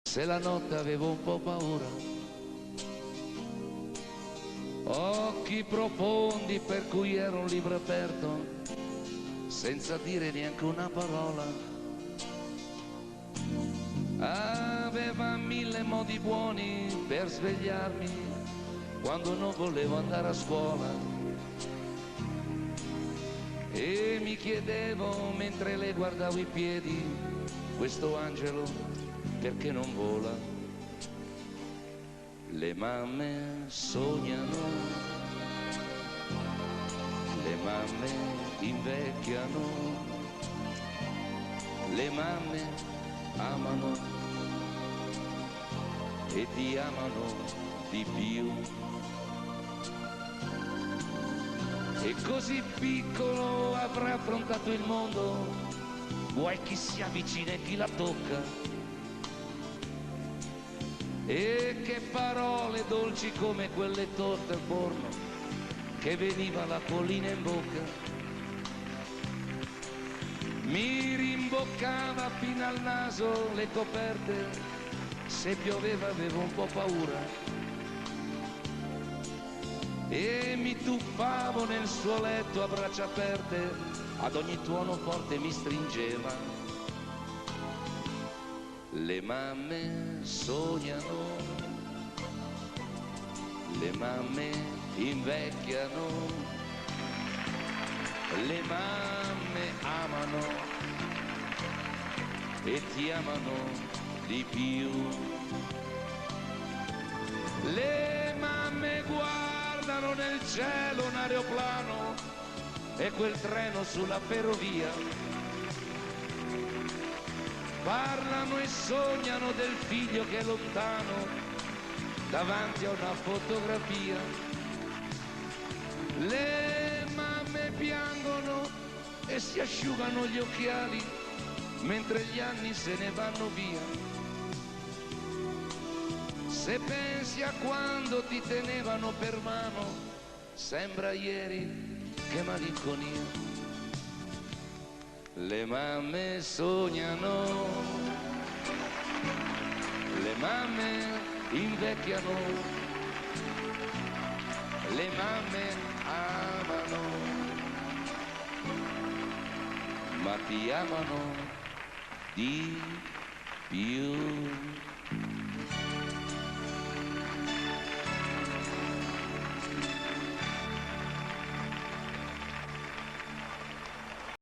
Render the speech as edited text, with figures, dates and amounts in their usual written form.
Se la notte avevo un po' paura, occhi profondi per cui ero un libro aperto, senza dire neanche una parola. Aveva mille modi buoni per svegliarmi quando non volevo andare a scuola. E mi chiedevo mentre le guardavo i piedi, questo angelo perché non vola? Le mamme sognano, le mamme invecchiano, le mamme amano e ti amano di più. E così piccolo avrà affrontato il mondo, vuoi chi si avvicina e chi la tocca. E che parole dolci come quelle torte al forno che veniva la collina in bocca. Mi rimboccava fino al naso le coperte, se pioveva avevo un po' paura. E mi tuffavo nel suo letto a braccia aperte, ad ogni tuono forte mi stringeva. Le mamme sognano, le mamme invecchiano, le mamme amano e ti amano di più. Le mamme guardano nel cielo un aeroplano e quel treno sulla ferrovia. Parlano e sognano del figlio che è lontano davanti a una fotografia. Le mamme piangono e si asciugano gli occhiali mentre gli anni se ne vanno via. Se pensi a quando ti tenevano per mano, sembra ieri, che malinconia. Le mamme sognano, le mamme invecchiano, le mamme amano, ma ti amano di più.